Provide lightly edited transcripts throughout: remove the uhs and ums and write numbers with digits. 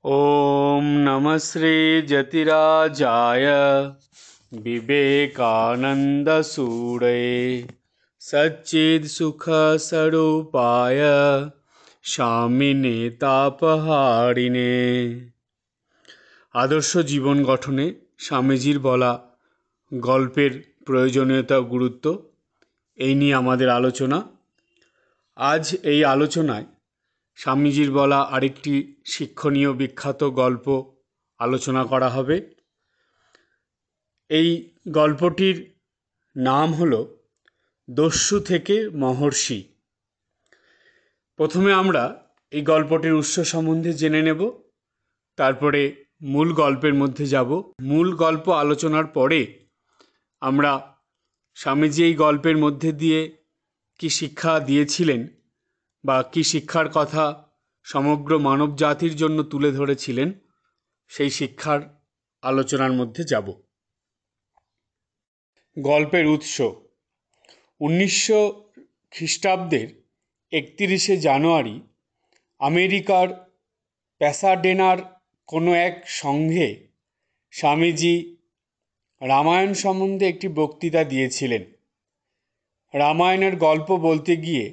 ॐ नमः श्रीजतिराजाय विवेकानन्दसूरये सच्चित्सुखस्वरूपाय স্বামিনে তাপহারিণে। আদর্শ জীবন গঠনে স্বামীজির বলা গল্পের প্রয়োজনীয়তা ও গুরুত্ব এই নিয়ে আমাদের আলোচনা। আজ এই আলোচনায় স্বামীজির বলা আরেকটি শিক্ষণীয় বিখ্যাত গল্প আলোচনা করা হবে। এই গল্পটির নাম হল দস্যু থেকে মহর্ষি। প্রথমে আমরা এই গল্পটির উৎস সম্বন্ধে জেনে নেব, তারপরে মূল গল্পের মধ্যে যাব। মূল গল্প আলোচনার পরে আমরা স্বামীজি এই গল্পের মধ্যে দিয়ে কি শিক্ষা দিয়েছিলেন বা কি শিক্ষার কথা সমগ্র মানব জাতির জন্য তুলে ধরেছিলেন সেই শিক্ষার আলোচনার মধ্যে যাব। গল্পের উৎস 1900 খ্রিস্টাব্দের 31শে জানুয়ারি আমেরিকার প্যাসাডেনার কোনো এক সংঘে স্বামীজি রামায়ণ সম্বন্ধে একটি বক্তৃতা দিয়েছিলেন। রামায়ণের গল্প বলতে গিয়ে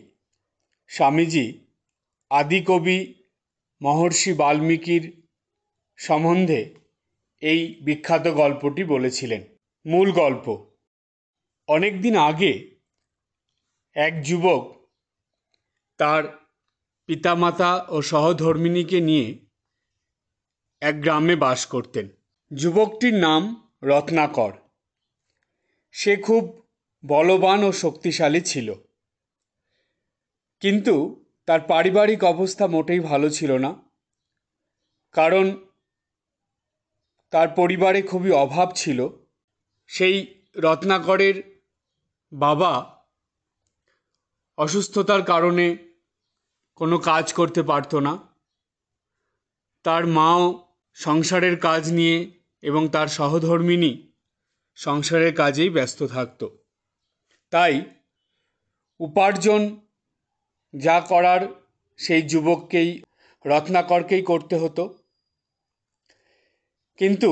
স্বামীজি আদিকবি মহর্ষি বাল্মীকির সম্বন্ধে এই বিখ্যাত গল্পটি বলেছিলেন। মূল গল্প। অনেক দিন আগে এক যুবক তার পিতামাতা ও সহধর্মিণীকে নিয়ে এক গ্রামে বাস করতেন। যুবকটির নাম রত্নাকর। সে খুব বলবান ও শক্তিশালী ছিল, কিন্তু তার পারিবারিক অবস্থা মোটেই ভালো ছিল না, কারণ তার পরিবারে খুবই অভাব ছিল। সেই রত্নাকরের বাবা অসুস্থতার কারণে কোনো কাজ করতে পারতো না। তার মাও সংসারের কাজ নিয়ে এবং তার সহধর্মিণী সংসারের কাজেই ব্যস্ত থাকত। তাই উপার্জন যা করার সেই যুবককেই, রত্নাকরকেই করতে হতো। কিন্তু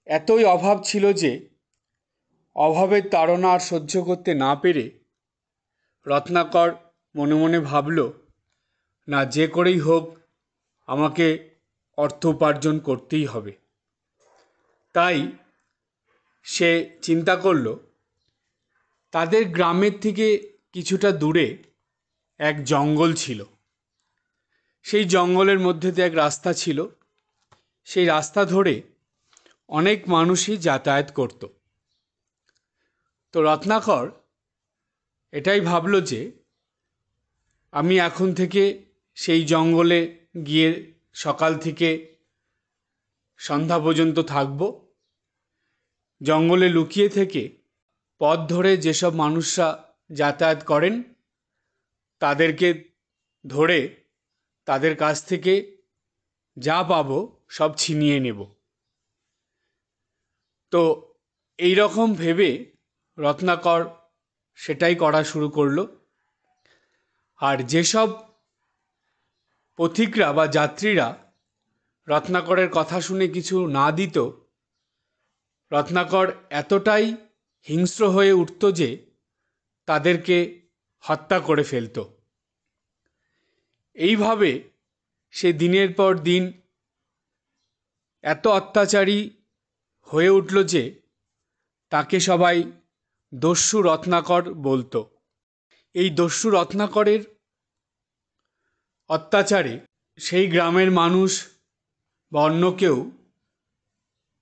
এতই অভাব ছিল যে অভাবের তাড়না আর সহ্য করতে না পেরে রত্নাকর মনে মনে ভাবল, না, যে করেই হোক আমাকে অর্থ উপার্জন করতেই হবে। তাই সে চিন্তা করল, তাদের গ্রামের থেকে কিছুটা দূরে এক জঙ্গল ছিল। সেই জঙ্গলের মধ্যে দিয়ে এক রাস্তা ছিল। সেই রাস্তা ধরে অনেক মানুষই যাতায়াত করত। তো রত্নাকর এটাই ভাবল যে আমি এখন থেকে সেই জঙ্গলে গিয়ে সকাল থেকে সন্ধ্যা পর্যন্ত থাকব। জঙ্গলে লুকিয়ে থেকে পথ ধরে যেসব মানুষরা যাতায়াত করেন তাদেরকে ধরে তাদের কাছ থেকে যা পাবো সব ছিনিয়ে নেব। তো এই রকম ভেবে রত্নাকর সেটাই করা শুরু করলো। আর যেসব পথিকরা বা যাত্রীরা রত্নাকরের কথা শুনে কিছু না দিত, রত্নাকর এতটাই হিংস্র হয়ে উঠত যে তাদেরকে হত্যা করে ফেলত। এইভাবে সে দিনের পর দিন এত অত্যাচারী হয়ে উঠল যে তাকে সবাই দস্যু রত্নাকর বলতো। এই দস্যু রত্নাকরের অত্যাচারে সেই গ্রামের মানুষ বা অন্য কেউ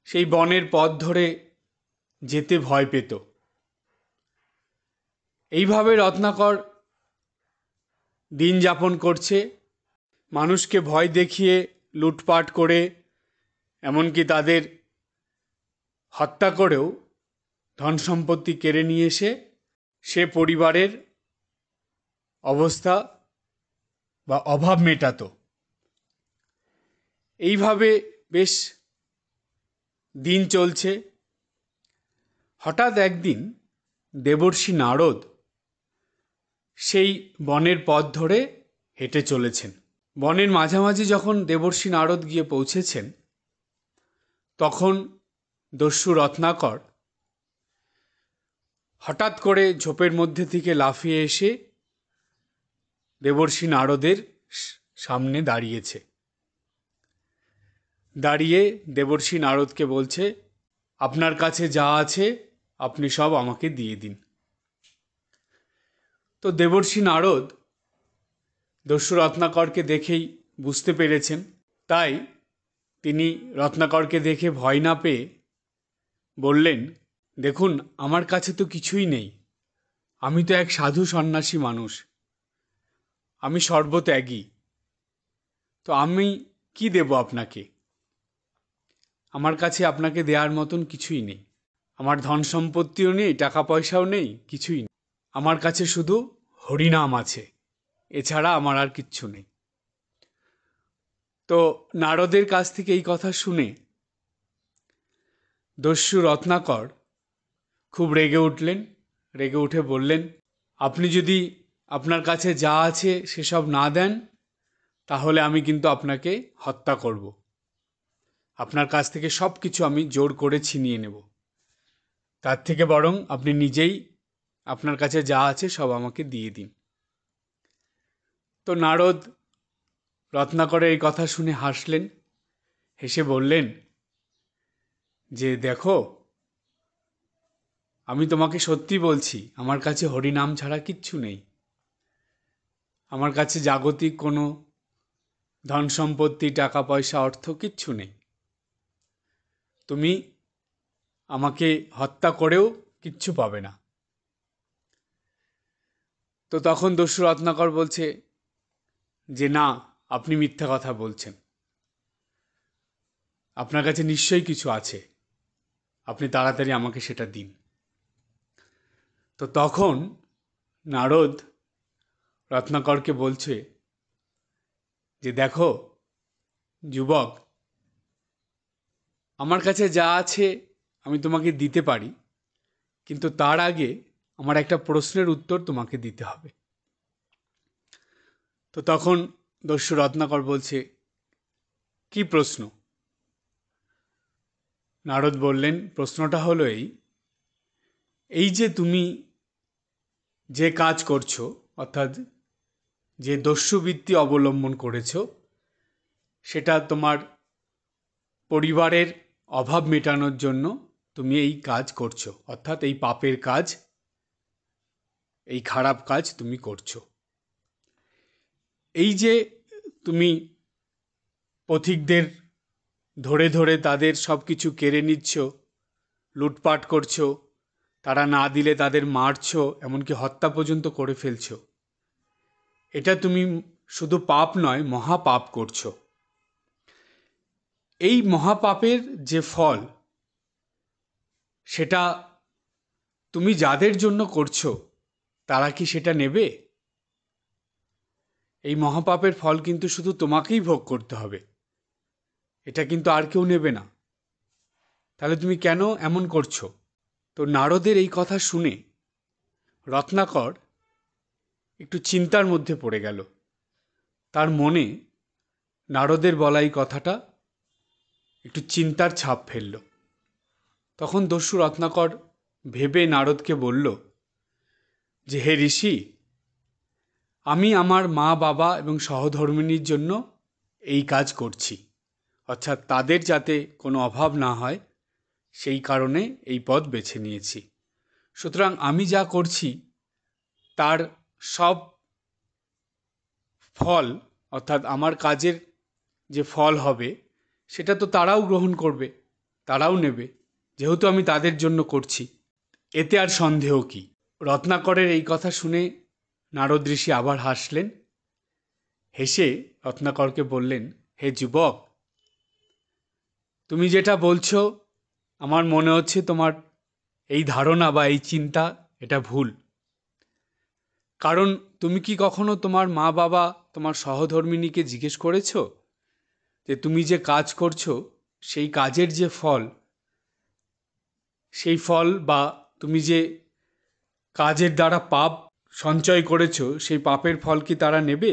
সেই বনের পথ ধরে যেতে ভয় পেত। এইভাবে রত্নাকর দিন যাপন করছে, মানুষকে ভয় দেখিয়ে লুটপাট করে, এমনকি তাদের হত্যা করেও ধন সম্পত্তি কেড়ে নিয়ে এসে সে পরিবারের অবস্থা বা অভাব মেটাতো। এইভাবে বেশ দিন চলছে। হঠাৎ একদিন দেবর্ষি নারদ সেই বনের পথ ধরে হেঁটে চলেছেন। বনের মাঝামাঝি যখন দেবর্ষি নারদ গিয়ে পৌঁছেছেন, তখন দস্যু রত্নাকর হঠাৎ করে ঝোপের মধ্যে থেকে লাফিয়ে এসে দেবর্ষি নারদের সামনে দাঁড়িয়েছে। দাঁড়িয়ে দেবর্ষি নারদকে বলছে, আপনার কাছে যা আছে আপনি সব আমাকে দিয়ে দিন। তো দেবর্ষি নারদ দস্যু রত্নাকরকে দেখেই বুঝতে পেরেছেন, তাই তিনি রত্নাকরকে দেখে ভয় না পেয়ে বললেন, দেখুন, আমার কাছে তো কিছুই নেই, আমি তো এক সাধু সন্ন্যাসী মানুষ, আমি সর্বত্যাগী, তো আমি কি দেব আপনাকে? আমার কাছে আপনাকে দেওয়ার মতন কিছুই নেই, আমার ধন সম্পত্তিও নেই, টাকা পয়সাও নেই, কিছুই নেই, আমার কাছে শুধু হরিনাম আছে, এছাড়া আমার আর কিচ্ছু নেই। তো নারদের কাছ থেকে এই কথা শুনে দস্যু রত্নাকর খুব রেগে উঠলেন। রেগে উঠে বললেন, আপনি যদি আপনার কাছে যা আছে সেসব না দেন, তাহলে আমি কিন্তু আপনাকে হত্যা করব, আপনার কাছ থেকে সব কিছু আমি জোর করে ছিনিয়ে নেব, তার থেকে বরং আপনি নিজেই আপনার কাছে যা আছে সব আমাকে দিয়ে দিন। তো নারদ রত্নাকরের এই কথা শুনে হাসলেন, হেসে বললেন যে, দেখো, আমি তোমাকে সত্যি বলছি, আমার কাছে হরিনাম ছাড়া কিচ্ছু নেই, আমার কাছে জাগতিক কোনো ধন সম্পত্তি, টাকা পয়সা, অর্থ কিচ্ছু নেই, তুমি আমাকে হত্যা করেও কিচ্ছু পাবে না। তো তখন দস্যু রত্নাকর বলছে যে, না, আপনি মিথ্যা কথা বলছেন, আপনার কাছে নিশ্চয়ই কিছু আছে, আপনি তাড়াতাড়ি আমাকে সেটা দিন। তো তখন নারদ রত্নাকরকে বলছে যে, দেখো যুবক, আমার কাছে যা আছে আমি তোমাকে দিতে পারি, কিন্তু তার আগে আমার একটা প্রশ্নের উত্তর তোমাকে দিতে হবে। তো তখন দস্যু রত্নাকর বলছে, কি প্রশ্ন? নারদ বললেন, প্রশ্নটা হলো এই যে তুমি যে কাজ করছো, অর্থাৎ যে দস্যুবৃত্তি অবলম্বন করেছো, সেটা তোমার পরিবারের অভাব মেটানোর জন্য তুমি এই কাজ করছো, অর্থাৎ এই পাপের কাজ, এই খারাপ কাজ তুমি করছো। এই যে তুমি পথিকদের ধরে ধরে তাদের সব কিছু কেড়ে নিচ্ছ, লুটপাট করছো, তারা না দিলে তাদের মারছো, এমনকি হত্যা পর্যন্ত করে ফেলছো, এটা তুমি শুধু পাপ নয়, মহাপাপ করছো। এই মহাপাপের যে ফল, সেটা তুমি যাদের জন্য করছো তারা কি সেটা নেবে? এই মহাপাপের ফল কিন্তু শুধু তোমাকেই ভোগ করতে হবে, এটা কিন্তু আর কেউ নেবে না। তাহলে তুমি কেন এমন করছো? তো নারদের এই কথা শুনে রত্নাকর একটু চিন্তার মধ্যে পড়ে গেল। তার মনে নারদের বলা এই কথাটা একটু চিন্তার ছাপ ফেলল। তখন দস্যু রত্নাকর ভেবে নারদকে বলল যে, হে ঋষি, আমি আমার মা বাবা এবং সহধর্মিণীর জন্য এই কাজ করছি, অর্থাৎ তাদের যাতে কোনো অভাব না হয় সেই কারণে এই পথ বেছে নিয়েছি। সুতরাং আমি যা করছি তার সব ফল, অর্থাৎ আমার কাজের যে ফল হবে সেটা তো তারাও গ্রহণ করবে, তারাও নেবে, যেহেতু আমি তাদের জন্য করছি, এতে আর সন্দেহ কি? রত্নাকরের এই কথা শুনে নারদ ঋষি আবার হাসলেন। হেসে রত্নাকরকে বললেন, হে যুবক, তুমি যেটা বলছো আমার মনে হচ্ছে তোমার এই ধারণা বা এই চিন্তা, এটা ভুল। কারণ তুমি কি কখনো তোমার মা বাবা, তোমার সহধর্মিণীকে জিজ্ঞেস করেছো যে তুমি যে কাজ করছো সেই কাজের যে ফল, সেই ফল বা তুমি যে কাজের দ্বারা পাপ সঞ্চয় করেছো সেই পাপের ফল কি তারা নেবে?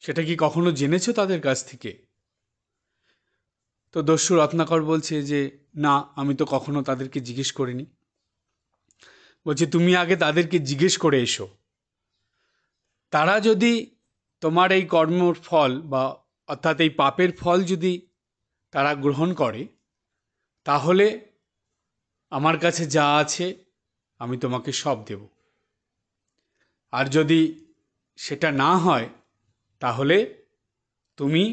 সেটা কি কখনো জেনেছো তাদের কাছ থেকে? তো দস্যু রত্নাকর বলছে যে না, আমি তো কখনো তাদেরকে জিজ্ঞেস করিনি। বলছে তুমি আগে তাদেরকে জিজ্ঞেস করে এসো, তারা যদি তোমার এই কর্মর ফল বা অর্থাৎ এই পাপের ফল যদি তারা গ্রহণ করে, তাহলে আমার কাছে যা আছে আমি তোমাকে সব দেব। আর যদি সেটা না হয়, তাহলে তুমি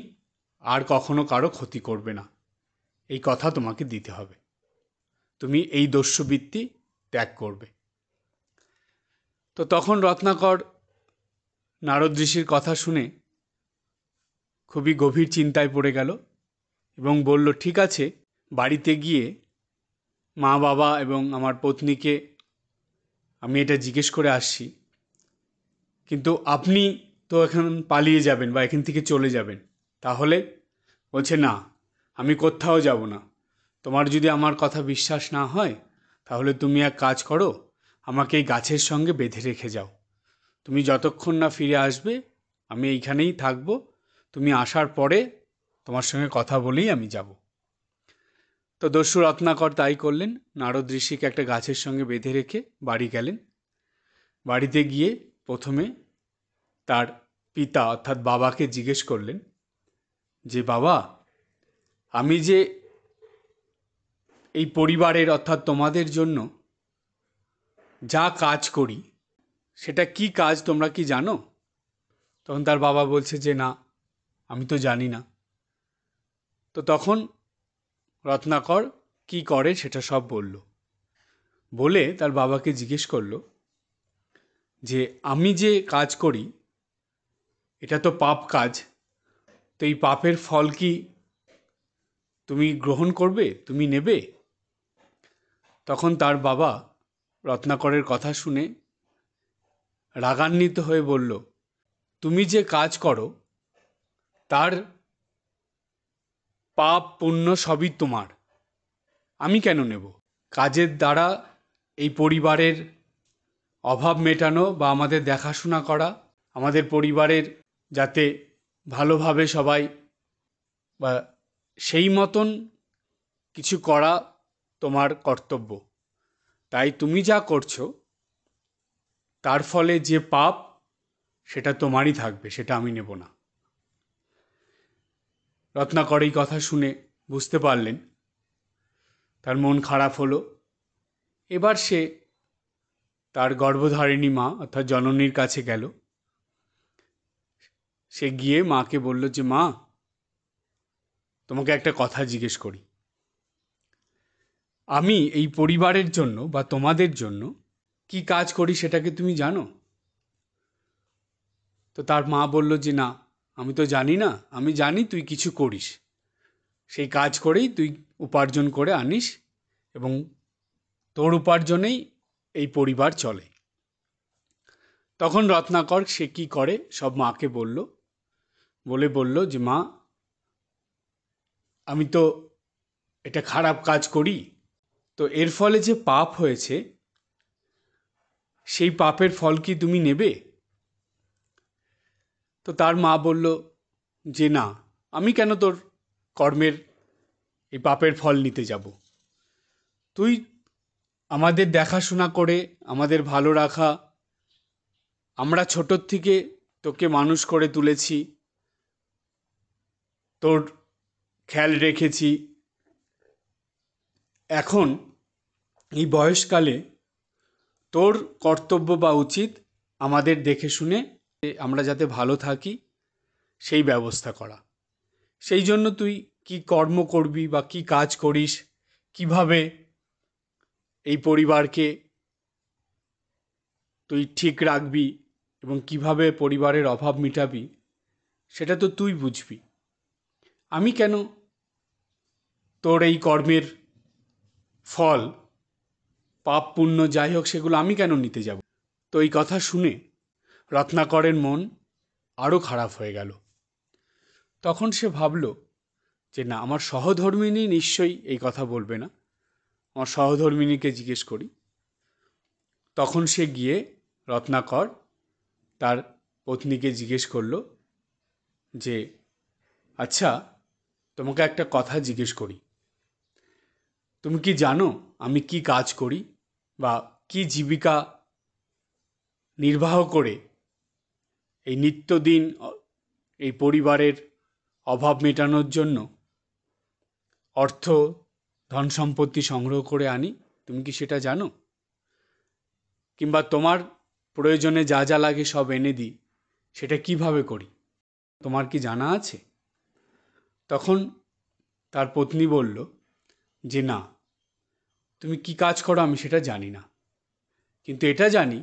আর কখনো কারো ক্ষতি করবে না, এই কথা তোমাকে দিতে হবে। তুমি এই দস্যুবৃত্তি ত্যাগ করবে। তো তখন রত্নাকর নারদ ঋষির কথা শুনে খুবই গভীর চিন্তায় পড়ে গেল এবং বলল, ঠিক আছে, বাড়িতে গিয়ে মা বাবা এবং আমার পত্নীকে আমি এটা জিজ্ঞেস করে আসছি, কিন্তু আপনি তো এখন পালিয়ে যাবেন বা এখান থেকে চলে যাবেন। তাহলে বলছে না, আমি কোথাও যাব না। তোমার যদি আমার কথা বিশ্বাস না হয়, তাহলে তুমি এক কাজ করো, আমাকে এই গাছের সঙ্গে বেঁধে রেখে যাও। তুমি যতক্ষণ না ফিরে আসবে আমি এইখানেই থাকবো। তুমি আসার পরে তোমার সঙ্গে কথা বলেই আমি যাব। তো দস্যু রত্নাকর তাই করলেন। নারদ ঋষিকে একটা গাছের সঙ্গে বেঁধে রেখে বাড়ি গেলেন। বাড়িতে গিয়ে প্রথমে তার পিতা অর্থাৎ বাবাকে জিজ্ঞেস করলেন যে বাবা, আমি যে এই পরিবারের অর্থাৎ তোমাদের জন্য যা কাজ করি, সেটা কি কাজ তোমরা কি জানো? তখন তার বাবা বলছে যে না, আমি তো জানি না। তো তখন রত্নাকর কি করে সেটা সব বলল। বলে তার বাবাকে জিজ্ঞেস করলো যে আমি যে কাজ করি এটা তো পাপ কাজ, তো এই পাপের ফল কি তুমি গ্রহণ করবে, তুমি নেবে? তখন তার বাবা রত্নাকরের কথা শুনে রাগান্বিত হয়ে বলল, তুমি যে কাজ করো তার পাপ পুণ্য সবই তোমার, আমি কেন নেব? কাজের দ্বারা এই পরিবারের অভাব মেটানো বা আমাদের দেখাশোনা করা, আমাদের পরিবারের যাতে ভালোভাবে সবাই বা সেই মতন কিছু করা তোমার কর্তব্য। তাই তুমি যা করছো তার ফলে যে পাপ, সেটা তোমারই থাকবে, সেটা আমি নেব না। রত্নাকর এই কথা শুনে বুঝতে পারলেন, তার মন খারাপ হলো। এবার সে তার গর্ভধারিণী মা অর্থাৎ জননীর কাছে গেল। সে গিয়ে মাকে বলল যে মা, তোমাকে একটা কথা জিজ্ঞেস করি। আমি এই পরিবারের জন্য বা তোমাদের জন্য কি কাজ করি সেটা কি তুমি জানো? তো তার মা বলল যে না, আমি তো জানি না। আমি জানি তুই কিছু করিস, সেই কাজ করেই তুই উপার্জন করে আনিস এবং তোর উপার্জনেই এই পরিবার চলে। তখন রত্নাকর সে কি করে সব মাকে বলল। বলল যে মা, আমি তো এটা খারাপ কাজ করি, তো এর ফলে যে পাপ হয়েছে সেই পাপের ফল কি তুমি নেবে? তো তার মা বলল যে না, আমি কেন তোর কর্মের এই পাপের ফল নিতে যাব? তুই আমাদের দেখাশোনা করে আমাদের ভালো রাখা, আমরা ছোটোর থেকে তোকে মানুষ করে তুলেছি, তোর খেয়াল রেখেছি। এখন এই বয়সকালে তোর কর্তব্য বা উচিত আমাদের দেখে শুনে আমরা যাতে ভালো থাকি সেই ব্যবস্থা করা। সেই জন্য তুই কি কর্ম করবি বা কি কাজ করিস, কিভাবে এই পরিবারকে তুই ঠিক রাখবি এবং কিভাবে পরিবারের অভাব মিটাবি, সেটা তো তুই বুঝবি। আমি কেন তোর এই কর্মের ফল, পাপ পুণ্য যাই হোক, সেগুলো আমি কেন নিতে যাব? তো এই কথা শুনে রত্নাকরের মন আরও খারাপ হয়ে গেল। তখন সে ভাবল যে না, আমার সহধর্মিণী নিশ্চয়ই এই কথা বলবে না, আমার সহধর্মিণীকে জিজ্ঞেস করি। তখন সে গিয়ে রত্নাকর তার পত্নীকে জিজ্ঞেস করল যে আচ্ছা, তোমাকে একটা কথা জিজ্ঞেস করি। তুমি কি জানো আমি কি কাজ করি বা কি জীবিকা নির্বাহ করে এই নিত্যদিন এই পরিবারের অভাব মেটানোর জন্য অর্থ, ধন সম্পত্তি সংগ্রহ করে আনি? তুমি কি সেটা জানো? কিংবা তোমার প্রয়োজনে যা যা লাগে সব এনে দিই, সেটা কিভাবে করি তোমার কি জানা আছে? তখন তার পত্নী বলল যে না, তুমি কি কাজ করো আমি সেটা জানি না, কিন্তু এটা জানি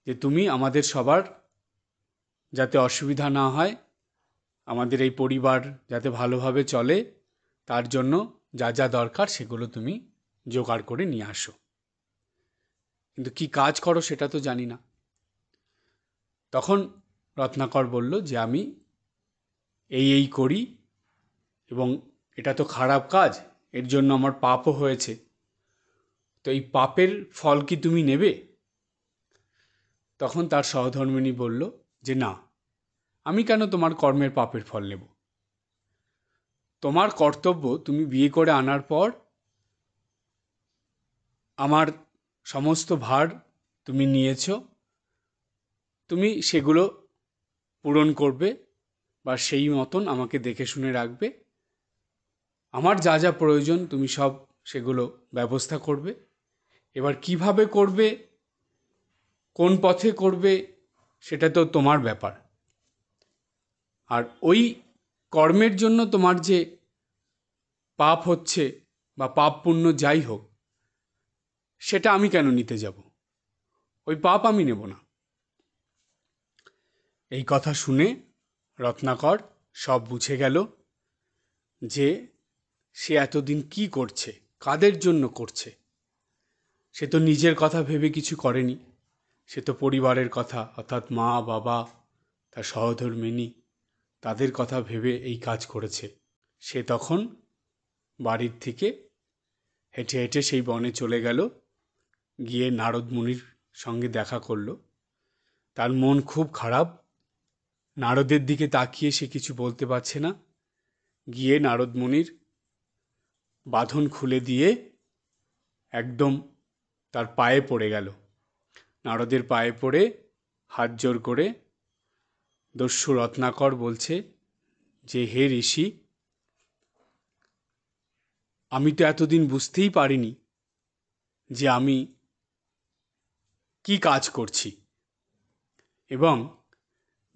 যে তুমি আমাদের সবার যাতে অসুবিধা না হয়, আমাদের এই পরিবার যাতে ভালোভাবে চলে, তার জন্য যা যা দরকার সেগুলো তুমি জোগাড় করে নিয়ে আসো, কিন্তু কি কাজ করো সেটা তো জানি না। তখন রত্নাকর বলল যে আমি এই করি, এবং এটা তো খারাপ কাজ, এর জন্য আমার পাপও হয়েছে, তো এই পাপের ফল কি তুমি নেবে? তখন তার সহধর্মিণী বলল যে না, আমি কেন তোমার কর্মের পাপের ফল নেব? তোমার কর্তব্য, তুমি বিয়ে করে আনার পর আমার সমস্ত ভার তুমি নিয়েছ, তুমি সেগুলো পূরণ করবে বা সেই মতন আমাকে দেখে শুনে রাখবে। আমার যা যা প্রয়োজন তুমি সব সেগুলো ব্যবস্থা করবে। এবার কিভাবে করবে, কোন পথে করবে, সেটা তো তোমার ব্যাপার। আর ওই কর্মের জন্য তোমার যে পাপ হচ্ছে বা পাপ পুণ্য যাই হোক, সেটা আমি কেন নিতে যাব? ওই পাপ আমি নেব না। এই কথা শুনে রত্নাকর সব বুঝে গেল যে সে এতদিন কি করছে, কাদের জন্য করছে। সে তো নিজের কথা ভেবে কিছু করেনি, সে তো পরিবারের কথা, অর্থাৎ মা বাবা, তার সহধর্মিণী, তাদের কথা ভেবে এই কাজ করেছে। সে তখন বাড়ির থেকে হেঁটে হেঁটে সেই বনে চলে গেল, গিয়ে নারদ মুনির সঙ্গে দেখা করল। তার মন খুব খারাপ, নারদের দিকে তাকিয়ে সে কিছু বলতে পারছে না। গিয়ে নারদ মুনির বাঁধন খুলে দিয়ে একদম তার পায়ে পড়ে গেল। নারদের পায়ে পড়ে হাত জোর করে দস্যু রত্নাকর বলছে যে হে ঋষি, আমি তো এতদিন বুঝতেই পারিনি যে আমি কি কাজ করছি, এবং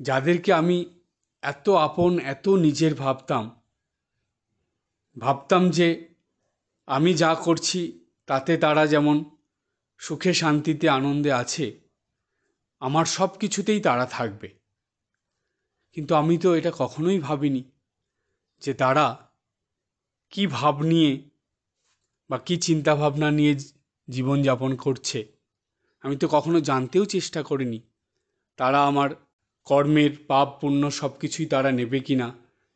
যাদেরকে আমি এত আপন, এত নিজের ভাবতাম যে আমি যা করছি তাতে তারা যেমন সুখে শান্তিতে আনন্দে আছে, আমার সব কিছুতেই তারা থাকবে, কিন্তু আমি তো এটা কখনোই ভাবিনি যে তারা কি ভাব নিয়ে বা কি চিন্তাভাবনা নিয়ে জীবনযাপন করছে। আমি তো কখনো জানতেও চেষ্টা করিনি তারা আমার কর্মের পাপ পুণ্য সব কিছুই তারা নেবে কিনা,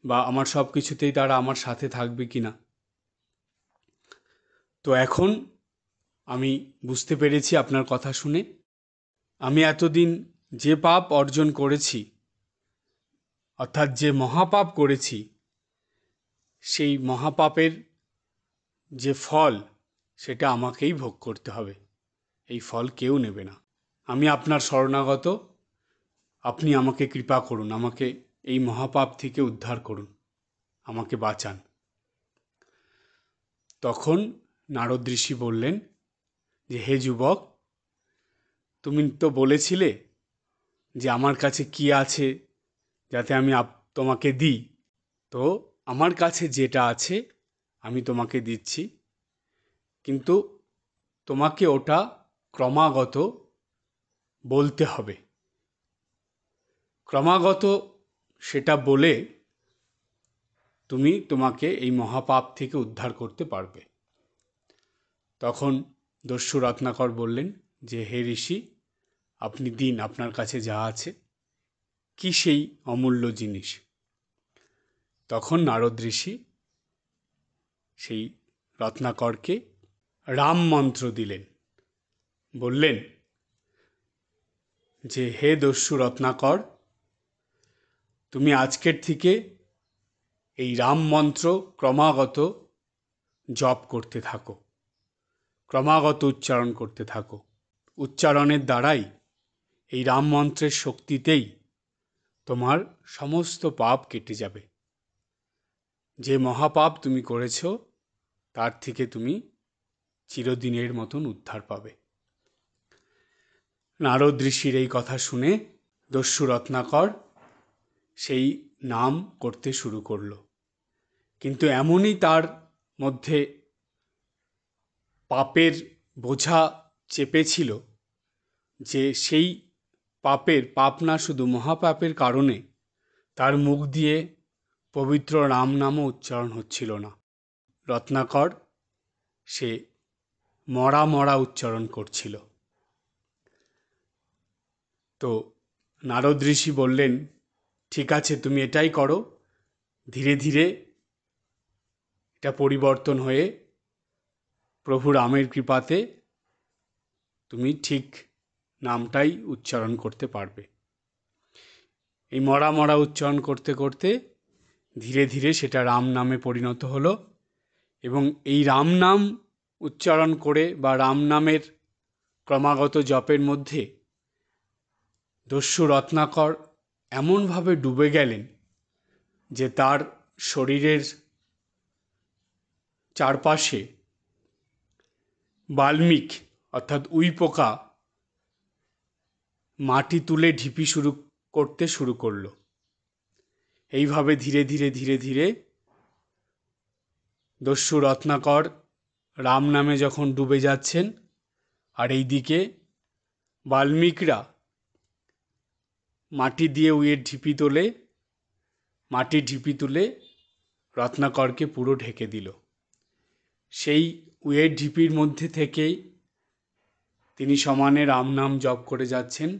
বা আমার সব কিছুতেই তারা আমার সাথে থাকবে কিনা। তো এখন আমি বুঝতে পেরেছি আপনার কথা শুনে, আমি এতদিন যে পাপ অর্জন করেছি, অর্থাৎ যে মহাপাপ করেছি, সেই মহাপাপের যে ফল সেটা আমাকেই ভোগ করতে হবে, এই ফল কেউ নেবে না। আমি আপনার শরণাগত, আপনি আমাকে কৃপা করুন, আমাকে এই মহাপাপ থেকে উদ্ধার করুন, আমাকে বাঁচান। তখন নারদ ঋষি বললেন যে হে যুবক, তুমি তো বলেছিলে যে আমার কাছে কি আছে যাতে আমি তোমাকে দিই, তো আমার কাছে যেটা আছে আমি তোমাকে দিচ্ছি, কিন্তু তোমাকে ওটা ক্রমাগত বলতে হবে। ক্রমাগত সেটা বলে তোমাকে এই মহাপাপ থেকে উদ্ধার করতে পারবে। তখন দস্যু রত্নাকর বললেন যে হে ঋষি, আপনি দিন আপনার কাছে যা আছে, কি সেই অমূল্য জিনিস? তখন নারদ ঋষি সেই রত্নাকরকে রাম মন্ত্র দিলেন। বললেন যে হে দস্যু রত্নাকর, তুমি আজকের থেকে এই রাম মন্ত্র ক্রমাগত জপ করতে থাকো, ক্রমাগত উচ্চারণ করতে থাকো। উচ্চারণের দ্বারাই, এই রাম মন্ত্রের শক্তিতেই তোমার সমস্ত পাপ কেটে যাবে। যে মহাপাপ তুমি করেছ তার থেকে তুমি চিরদিনের মতন উদ্ধার পাবে। নারদ ঋষির এই কথা শুনে দস্যু রত্নাকর সেই নাম করতে শুরু করল। কিন্তু এমনই তার মধ্যে পাপের বোঝা চেপেছিল যে সেই পাপ না শুধু মহাপাপের কারণে তার মুখ দিয়ে পবিত্র রাম নামও উচ্চারণ হচ্ছিল না। রত্নাকর সে মরা মরা উচ্চারণ করছিল। তো নারদ ঋষি বললেন, ঠিক আছে, তুমি এটাই করো। ধীরে ধীরে এটা পরিবর্তন হয়ে প্রভু রামের কৃপাতে তুমি ঠিক নামটাই উচ্চারণ করতে পারবে। এই মরা মরা উচ্চারণ করতে করতে ধীরে ধীরে সেটা রাম নামে পরিণত হলো। এবং এই রাম নাম উচ্চারণ করে বা রাম নামের ক্রমাগত জপের মধ্যে দস্যু রত্নাকর এমনভাবে ডুবে গেলেন যে তার শরীরের চারপাশে বাল্মিক অর্থাৎ উইপোকা মাটি তুলে ঢিপি করতে শুরু করলো। এইভাবে ধীরে ধীরে ধীরে ধীরে দস্যু রত্নাকর রাম নামে যখন ডুবে যাচ্ছেন, আর এইদিকে বাল্মিকরা মাটির ঢিপি তুলে রত্নাকরকে পুরো ঢেকে দিল। সেই উইয়ের ঢিপির মধ্যে থেকেই তিনি সমানে রাম নাম জপ করে যাচ্ছেন।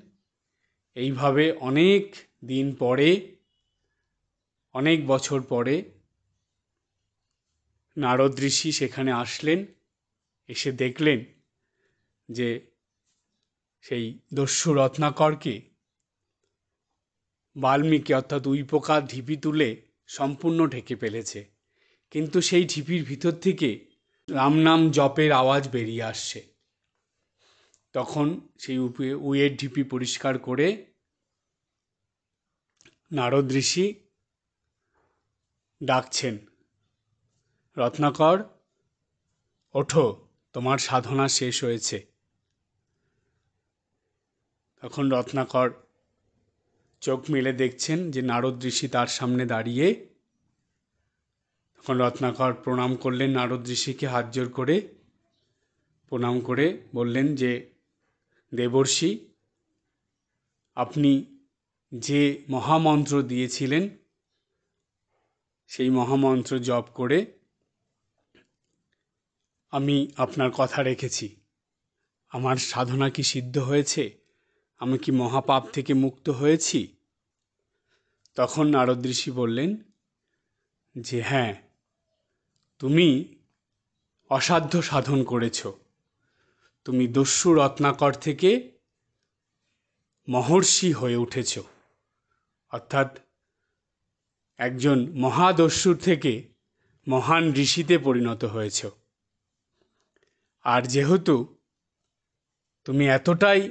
এইভাবে অনেক দিন পরে, অনেক বছর পরে নারদ ঋষি সেখানে আসলেন। এসে দেখলেন যে সেই দস্যু রত্নাকরকে বাল্মীকি অর্থাৎ উইপোকা ঢিপি তুলে সম্পূর্ণ ঢেকে ফেলেছে। কিন্তু সেই ঢিপির ভিতর থেকে রাম নাম জপের আওয়াজ বেরিয়ে আসছে। তখন সেই উইয়ের ঢিপি পরিষ্কার করে নারদ ঋষি ডাকছেন, রত্নাকর, ওঠো, তোমার সাধনা শেষ হয়েছে। তখন রত্নাকর চোখ মেলে দেখছেন যে নারদ ঋষি তার সামনে দাঁড়িয়ে। তখন রত্নাকর প্রণাম করলেন নারদ ঋষিকে, হাত জোর করে প্রণাম করে বললেন যে, দেবর্ষি, আপনি যে মহামন্ত্র দিয়েছিলেন সেই মহামন্ত্র জপ করে আমি আপনার কথা রেখেছি। আমার সাধনা কি সিদ্ধ হয়েছে? আমি কি মহাপাপ থেকে মুক্ত হয়েছি? তখন নারদ ঋষি বললেন যে হ্যাঁ, তুমি অসাধ্য সাধন করেছ। তুমি দস্যু রত্নাকর থেকে মহর্ষি হয়ে উঠেছ, অর্থাৎ একজন মহাদস্যুর থেকে মহান ঋষিতে পরিণত হয়েছ। আর যেহেতু তুমি এতটাই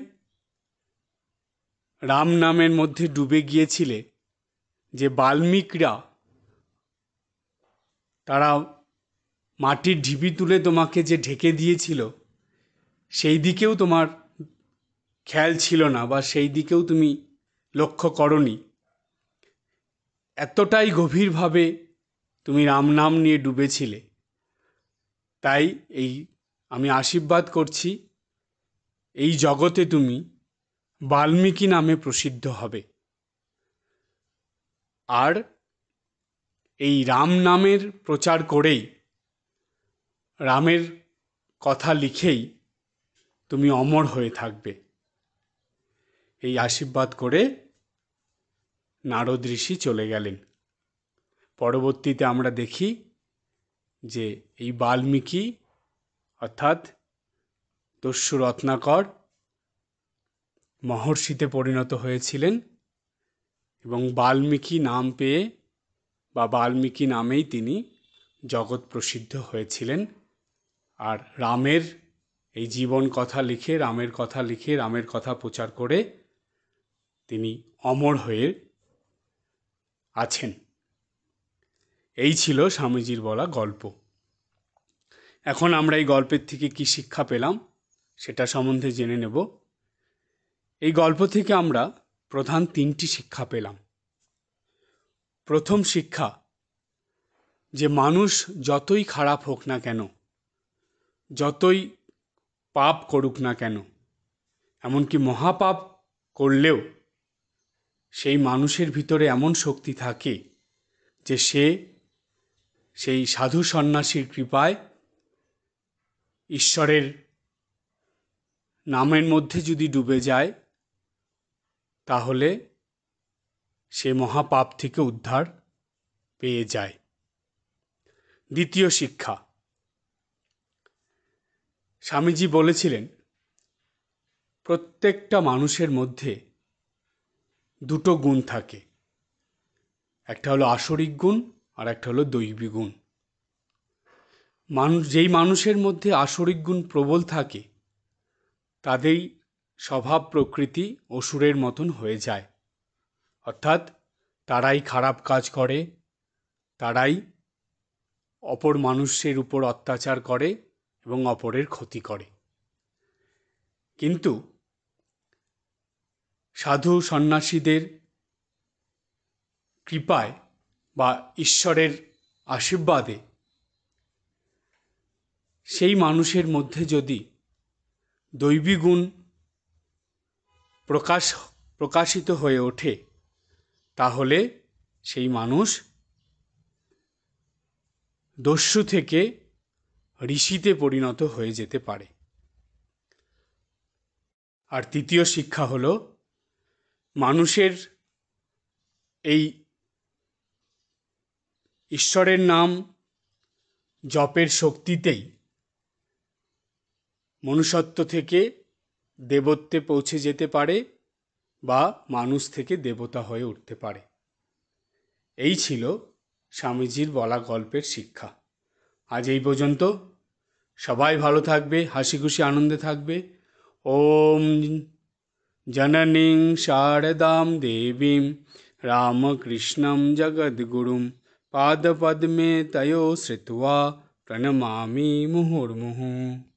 রাম নামের মধ্যে ডুবে গিয়েছিলে যে বাল্মীকরা তারা মাটির ঢিপি তুলে তোমাকে যে ঢেকে দিয়েছিল, সেই দিকেও তোমার খেয়াল ছিল না বা সেই দিকেও তুমি লক্ষ্য করনি। এতটাই গভীরভাবে তুমি রাম নাম নিয়ে ডুবেছিলে। তাই আমি আশীর্বাদ করছি, এই জগতে তুমি বাল্মীকি নামে প্রসিদ্ধ হবে। আর এই রাম নামের প্রচার করেই, রামের কথা লিখেই তুমি অমর হয়ে থাকবে। এই আশীর্বাদ করে নারদ ঋষি চলে গেলেন। পরবর্তীতে আমরা দেখি যে এই বাল্মীকি অর্থাৎ দস্যু রত্নাকর মহর্ষিতে পরিণত হয়েছিলেন এবং বাল্মীকি নাম পেয়ে বা বাল্মীকি নামেই তিনি জগৎ প্রসিদ্ধ হয়েছিলেন। আর রামের এই জীবন কথা লিখে, রামের কথা লিখে, রামের কথা প্রচার করে তিনি অমর হয়ে আছেন। এই ছিল স্বামীজির বলা গল্প। এখন আমরা এই গল্পের থেকে কি শিক্ষা পেলাম সেটা সম্বন্ধে জেনে নেব। এই গল্প থেকে আমরা প্রধান 3টি শিক্ষা পেলাম। প্রথম শিক্ষা, যে মানুষ যতই খারাপ হোক না কেন, যতই পাপ করুক না কেন, এমনকি মহাপাপ করলেও সেই মানুষের ভিতরে এমন শক্তি থাকে যে সে সেই সাধু সন্ন্যাসীর কৃপায় ঈশ্বরের নামের মধ্যে যদি ডুবে যায় তাহলে সে মহাপাপ থেকে উদ্ধার পেয়ে যায়। দ্বিতীয় শিক্ষা, স্বামীজি বলেছিলেন প্রত্যেকটা মানুষের মধ্যে 2টো গুণ থাকে, একটা হলো আসরিক গুণ আর একটা হলো দৈবী গুণ। যেই মানুষের মধ্যে আসরিক গুণ প্রবল থাকে তাদেরই স্বভাব প্রকৃতি অসুরের মতন হয়ে যায়, অর্থাৎ তারাই খারাপ কাজ করে, তারাই অপর মানুষের উপর অত্যাচার করে এবং অপরের ক্ষতি করে। কিন্তু সাধু সন্ন্যাসীদের কৃপায় বা ঈশ্বরের আশীর্বাদে সেই মানুষের মধ্যে যদি দৈবী গুণ প্রকাশিত হয়ে ওঠে তাহলে সেই মানুষ দস্যু থেকে ঋষিতে পরিণত হয়ে যেতে পারে। আর তৃতীয় শিক্ষা হলো মানুষের এই ঈশ্বরের নাম জপের শক্তিতেই মনুষ্যত্ব থেকে দেবত্বে পৌঁছে যেতে পারে বা মানুষ থেকে দেবতা হয়ে উঠতে পারে। এই ছিল স্বামীজির বলা গল্পের শিক্ষা। আজ এই পর্যন্ত। সবাই ভালো থাকবে, হাসি খুশি আনন্দে থাকবে। ওম জননীং শারদাম দেবীম রামকৃষ্ণম জগদ্গুরুম পাদপদ্মে তয়ো শ্রিত্বা প্রণমামি মুহুর্মুহুঃ।